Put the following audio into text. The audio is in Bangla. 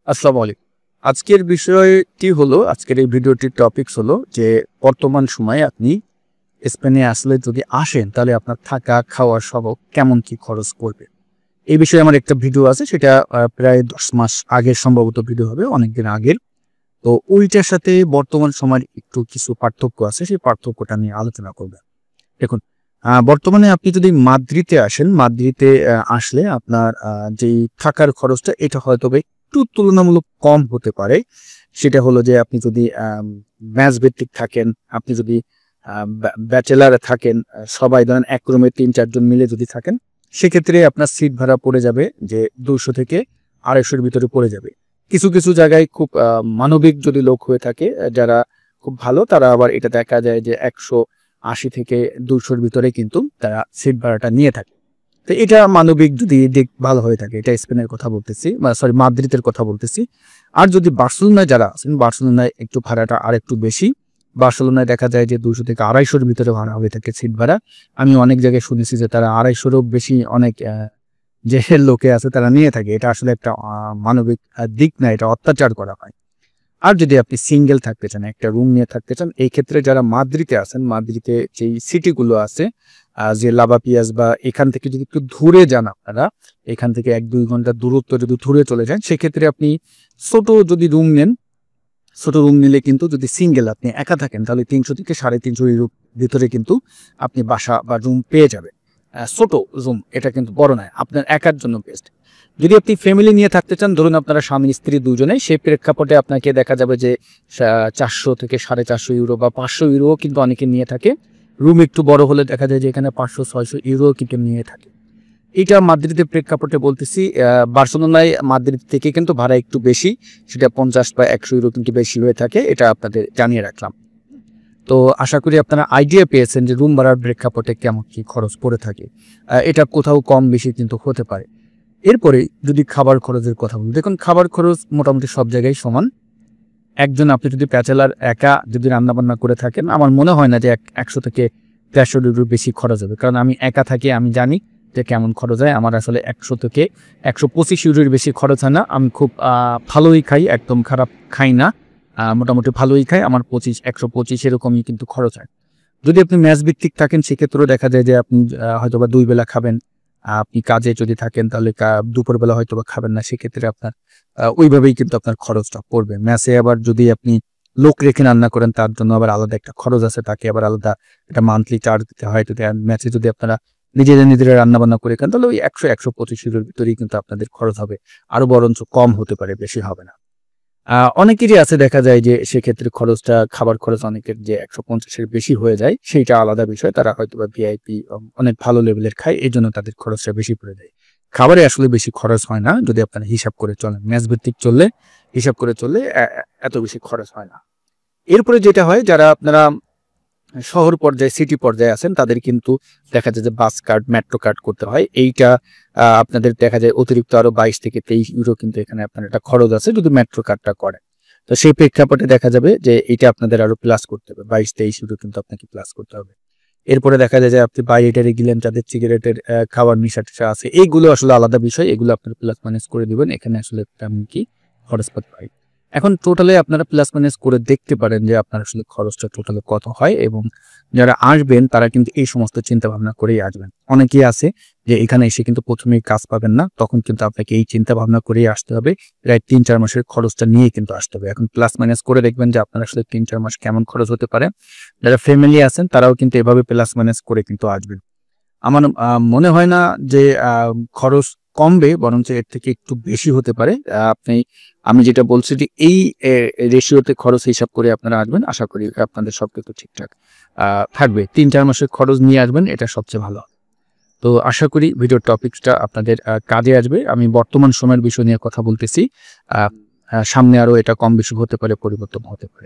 আসসালামু আলাইকুম। আজকের বিষয়টি হলো, আজকের এই ভিডিওটির টপিকস হলো যে বর্তমান সময়ে আপনি স্পেনে আসলে যদি আসেন তাহলে আপনার থাকা, খাওয়া সহ কেমন কি খরচ পড়বে? এই বিষয়ে আমার একটা ভিডিও আছে, সেটা প্রায় ১০ মাস আগের সম্ভবত ভিডিও হবে, অনেকদিন আগের। তো ওইটার সাথে বর্তমান সময়ের একটু কিছু পার্থক্য আছে, সেই পার্থক্যটা নিয়ে আলোচনা করব। দেখুন, বর্তমানে আপনি যদি মাদ্রিদে আসেন, মাদ্রিদে আসলে আপনার যেই থাকার খরচটা এটা হয়তোবা একটু তুলনামূলক কম হতে পারে। সেটা হলো যে আপনি যদি ম্যাচ ভিত্তিক থাকেন, আপনি যদি ব্যাচেলারে থাকেন, সবাই ধরেন এক রুমে ৩-৪ জন মিলে যদি থাকেন, সেক্ষেত্রে আপনার সিট ভাড়া পড়ে যাবে যে ২০০ থেকে ২৫০ ভিতরে পড়ে যাবে। কিছু, কিছু জায়গায় খুব মানবিক যদি লোক হয়ে থাকে, যারা খুব ভালো, তারা আবার এটা দেখা যায় যে ১৮০ থেকে ২০০-র ভিতরে কিন্তু তারা সিট ভাড়াটা নিয়ে থাকে। তো এটা মানবিক যদি দিক ভালো হয়ে থাকে, এটা স্পেনের কথা বলতেছি, সরি মাদ্রিদের কথা বলতেছি। আর যদি বার্সেলোনায় যারা আছেন, বার্সেলোনায় একটু ভাড়াটা আরেকটু বেশি। বার্সেলোনায় দেখা যায় যে ২০০ থেকে ২৫০-র ভিতরে ভাড়া হয়ে থাকে সিট ভাড়া। আমি অনেক জায়গায় শুনেছি যে তারা ২৫০-রও বেশি অনেক যে লোকে আছে তারা নিয়ে থাকে। এটা আসলে একটা মানবিক দিক না, এটা অত্যাচার করা হয়। আর যদি আপনি সিঙ্গেল থাকতে চান, একটা রুম নিয়ে থাকতে চান, এই ক্ষেত্রে যারা মাদ্রিদে আছেন, মাদ্রিদে যেই সিটিগুলো আছে, যে লাভাপিয়াস বা এখান থেকে যদি একটু দূরে যান আপনারা, এখান থেকে ১-২ ঘন্টা দূরত্ব যদি দূরে চলে যান, সেক্ষেত্রে আপনি ছোট যদি রুম নেন, ছোট রুম নিলে কিন্তু যদি সিঙ্গেল আপনি একা থাকেন, তাহলে ৩০০ থেকে ৩৫০ ইউরোর ভিতরে কিন্তু আপনি বাসা বা রুম পেয়ে যাবেন। ছোট রুম, এটা কিন্তু বড় নয়, আপনার একার জন্য বেস্ট। যদি আপনি ফ্যামিলি নিয়ে থাকতে চান, ধরুন আপনারা স্বামী স্ত্রী দুজনে, সেই প্রেক্ষাপটে আপনাকে দেখা যাবে যে ৪০০ থেকে ৪৫০ ইউরো বা ৫০০ ইউরো কিন্তু অনেকে নিয়ে থাকে। রুম একটু বড় হলে দেখা যায় যে এখানে ৫০০-৬০০ ইউরো কিন্তু নিয়ে থাকে। এটা মাদ্রিদের প্রেক্ষাপটে বলতেছি। বার্সেলোনায় মাদ্রিদ থেকে কিন্তু ভাড়া একটু বেশি, সেটা ৫০ বা ১০০ ইউরো কিন্তু বেশি হয়ে থাকে, এটা আপনাদের জানিয়ে রাখলাম। তো আশা করি আপনারা আইডিয়া পেয়েছেন যে রুম ভাড়ার প্রেক্ষাপটে কেমন কি খরচ পড়ে থাকে। এটা কোথাও কম বেশি কিন্তু হতে পারে। এরপরে যদি খাবার খরচের কথা বলি, দেখুন খাবার খরচ মোটামুটি সব জায়গায় সমান। একজন আপনি যদি ব্যাচেলার একা যদি রান্নাবান্না করে থাকেন, আমার মনে হয় না যে ১০০ থেকে ১৫০ ইউরোর বেশি খরচ হবে। কারণ আমি একা থাকি, আমি জানি যে কেমন খরচ হয়। আমার আসলে ১০০ থেকে ১২৫ ইউরোর বেশি খরচ হয় না। আমি খুব ভালোই খাই, একদম খারাপ খাই না। মোটামুটি ভালোই খাই। আমার ১২৫ এরকমই কিন্তু খরচ হয়। যদি আপনি মেস ভিত্তিক থাকেন, সেক্ষেত্রেও দেখা যায় যে আপনি হয়তোবা ২ বেলা খাবেন। আপনি কাজে যদি থাকেন তাহলে দুপুরবেলা হয়তোবা খাবেন না। সেক্ষেত্রে আপনার ওইভাবেই কিন্তু আপনার খরচটা পড়বে। মেসে আবার যদি আপনি লোক রেখে রান্না করেন, তার জন্য আবার আলাদা একটা খরচ আছে। তাকে আবার আলাদা একটা মান্থলি চার্জ দিতে হয়। যদি মেসে যদি আপনারা নিজেরা রান্নাবান্না করে খান, তাহলে ওই ১০০-১২৫ এর ভিতরেই কিন্তু আপনাদের খরচ হবে। আরো বরঞ্চ কম হতে পারে, বেশি হবে না। অনেকেরই আছে দেখা যায় যে সেক্ষেত্রে খরচটা, খাবার খরচ অনেকের যে ১৫০ এর বেশি হয়ে যায়, সেইটা আলাদা বিষয়। তারা হয়তোবা ভিআইপি অনেক ভালো লেভেলের খায়, এজন্য তাদের খরচটা বেশি পড়ে যায়। খাবারে আসলে বেশি খরচ হয় না যদি আপনারা হিসাব করে চলেন। মেস ভিত্তিক চললে, হিসাব করে চললে এত বেশি খরচ হয় না। এরপরে যেটা হয়, যারা আপনারা শহর পর্যায়ে, সিটি পর্যায়ে আছেন, তাদের কিন্তু দেখা যায় যে বাস কার্ড, মেট্রো কার্ড করতে হয়। এইটা আপনাদের দেখা যায় অতিরিক্ত আরো ২২ থেকে ২৩ ইউরো কিন্তু এখানে আপনার একটা খরচ আছে যদি মেট্রো কার্ডটা করেন। তো সেই প্রেক্ষাপটে দেখা যাবে যে এটা আপনাদের আরো প্লাস করতে হবে। ২২-২৩ ইউরো কিন্তু আপনাকে প্লাস করতে হবে। এরপরে দেখা যায় যে আপনি বাইরে গেলেন, যাদের সিগারেটের খাওয়ার নেশা-টেশা আছে, এইগুলো আসলে আলাদা বিষয়। এগুলো আপনারা প্লাস মাইনাস করে দিবেন। এখানে আসলে তেমন কি খরচপাতি হয়। এখন টোটালে আপনারা প্লাস মাইনাস করে দেখতে পারেন যে আপনার আসলে খরচটা টোটালে কত হয়, এবং যারা আসবেন তারা কিন্তু এই সমস্ত চিন্তা ভাবনা করেই আসবেন। অনেকেই আছে যে এখানে এসে কিন্তু ১ম এই কাজ পাবেন না, তখন কিন্তু আপনাকে এই চিন্তা ভাবনা করেই আসতে হবে। প্রায় ৩-৪ মাসের খরচটা নিয়ে কিন্তু আসতে হবে। এখন প্লাস মাইনাস করে দেখবেন যে আপনার আসলে ৩-৪ মাস কেমন খরচ হতে পারে। যারা ফ্যামিলি আছেন তারাও কিন্তু এভাবে প্লাস মাইনাস করে কিন্তু আসবেন। আমার মনে হয় না যে খরচ কমবে, বরঞ্চ এর থেকে একটু বেশি হতে পারে। আমি যেটা বলছি যে এই রেশিওতে খরচ হিসাব করে আপনারা আসবেন। আশা করি আপনাদের সবকিছু ঠিকঠাক থাকবে। ৩-৪ মাসের খরচ নিয়ে আসবেন, এটা সবচেয়ে ভালো। তো আশা করি ভিডিওর টপিকসটা আপনাদের কাজে আসবে। আমি বর্তমান সময়ের বিষয় নিয়ে কথা বলতেছি। সামনে আরো এটা কম বেশি হতে পারে, পরিবর্তন হতে পারে।